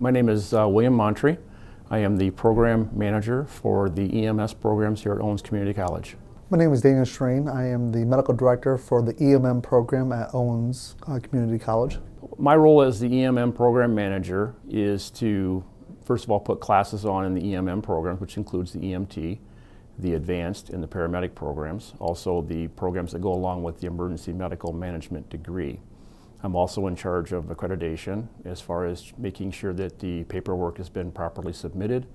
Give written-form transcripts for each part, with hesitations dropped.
My name is William Montre. I am the program manager for the EMS programs here at Owens Community College. My name is Daniel Strain. I am the medical director for the EMM program at Owens Community College. My role as the EMM program manager is to, first of all, put classes on in the EMM program, which includes the EMT, the advanced, and the paramedic programs, also the programs that go along with the emergency medical management degree. I'm also in charge of accreditation as far as making sure that the paperwork has been properly submitted,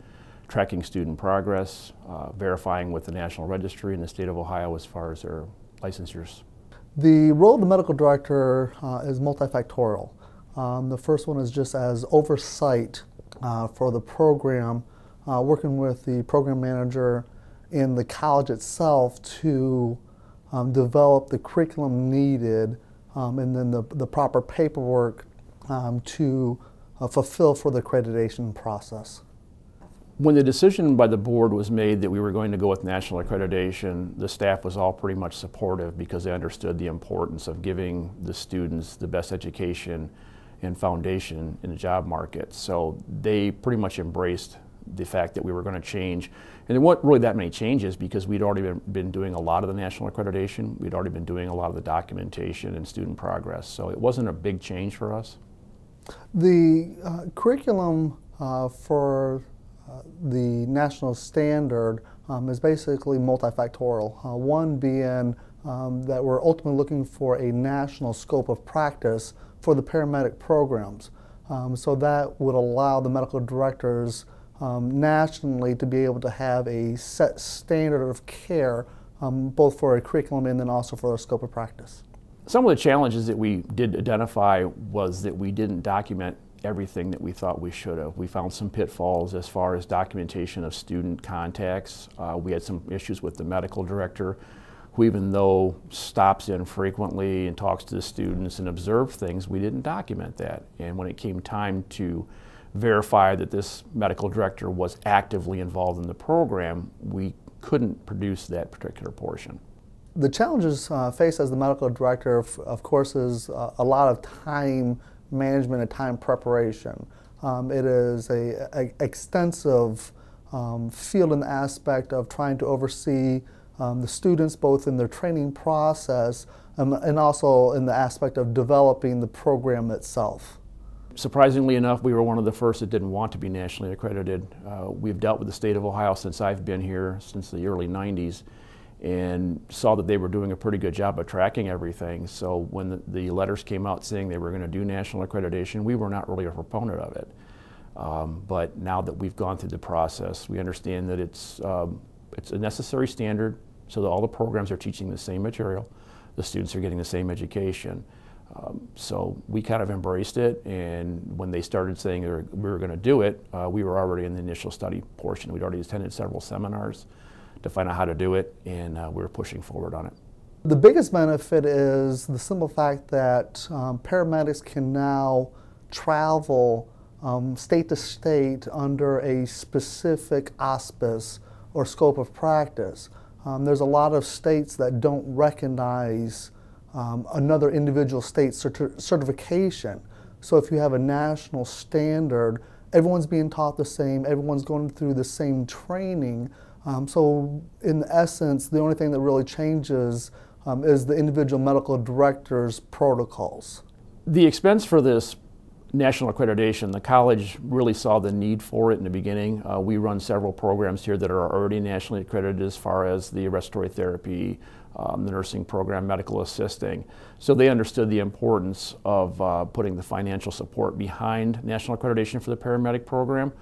tracking student progress, verifying with the National Registry in the state of Ohio as far as their licensures. The role of the medical director is multifactorial. The first one is just as oversight for the program, working with the program manager in the college itself to develop the curriculum needed and then the proper paperwork to fulfill for the accreditation process. When the decision by the board was made that we were going to go with national accreditation, the staff was all pretty much supportive because they understood the importance of giving the students the best education and foundation in the job market. So they pretty much embraced the fact that we were going to change. And there weren't really that many changes because we'd already been doing a lot of the national accreditation. We'd already been doing a lot of the documentation and student progress. So it wasn't a big change for us. The curriculum for the national standard is basically multifactorial. One being that we're ultimately looking for a national scope of practice for the paramedic programs. So that would allow the medical directors nationally to be able to have a set standard of care both for a curriculum and then also for a scope of practice. Some of the challenges that we did identify was that we didn't document everything that we thought we should have. We found some pitfalls as far as documentation of student contacts. We had some issues with the medical director who, even though stops in frequently and talks to the students and observes things, we didn't document that. And when it came time to verify that this medical director was actively involved in the program, we couldn't produce that particular portion. The challenges faced as the medical director, of course, is a lot of time management and time preparation. It is an extensive field and aspect of trying to oversee the students both in their training process and also in the aspect of developing the program itself. Surprisingly enough, we were one of the first that didn't want to be nationally accredited. We've dealt with the state of Ohio since I've been here, since the early 90s, and saw that they were doing a pretty good job of tracking everything. So when the letters came out saying they were going to do national accreditation, we were not really a proponent of it. But now that we've gone through the process, we understand that it's a necessary standard so that all the programs are teaching the same material, the students are getting the same education. So we kind of embraced it, and when they started saying we were going to do it, we were already in the initial study portion. We'd already attended several seminars to find out how to do it, and we were pushing forward on it. The biggest benefit is the simple fact that paramedics can now travel state to state under a specific auspice or scope of practice. There's a lot of states that don't recognize another individual state certification. So if you have a national standard, everyone's being taught the same, everyone's going through the same training. So in essence, the only thing that really changes is the individual medical director's protocols. The expense for this national accreditation, the college really saw the need for it in the beginning. We run several programs here that are already nationally accredited as far as the respiratory therapy, the nursing program, medical assisting. So they understood the importance of putting the financial support behind national accreditation for the paramedic program.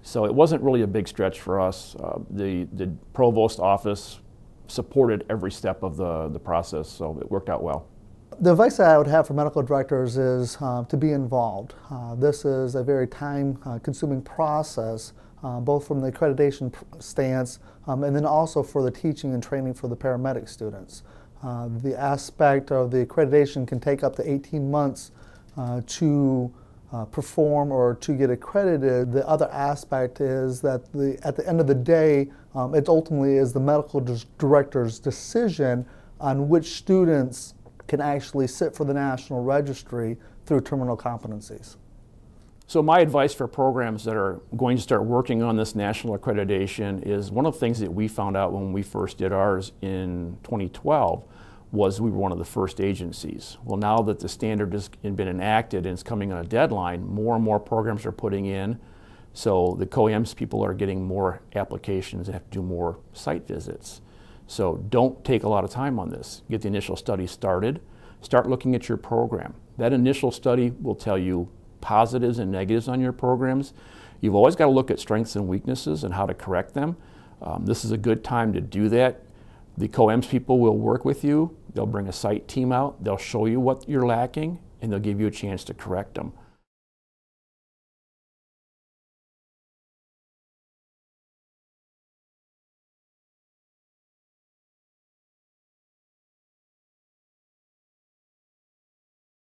So it wasn't really a big stretch for us. The provost office supported every step of the process, so it worked out well. The advice that I would have for medical directors is to be involved. This is a very time-consuming process, both from the accreditation stance and then also for the teaching and training for the paramedic students. The aspect of the accreditation can take up to 18 months to perform or to get accredited. The other aspect is that at the end of the day, it ultimately is the medical director's decision on which students can actually sit for the National Registry through terminal competencies. So my advice for programs that are going to start working on this national accreditation is one of the things that we found out when we first did ours in 2012 was we were one of the first agencies. Well, now that the standard has been enacted and it's coming on a deadline, more and more programs are putting in. So the COAMS people are getting more applications and have to do more site visits. So don't take a lot of time on this. Get the initial study started. Start looking at your program. That initial study will tell you positives and negatives on your programs. You've always got to look at strengths and weaknesses and how to correct them. This is a good time to do that. The COAMS people will work with you. They'll bring a site team out. They'll show you what you're lacking, and they'll give you a chance to correct them.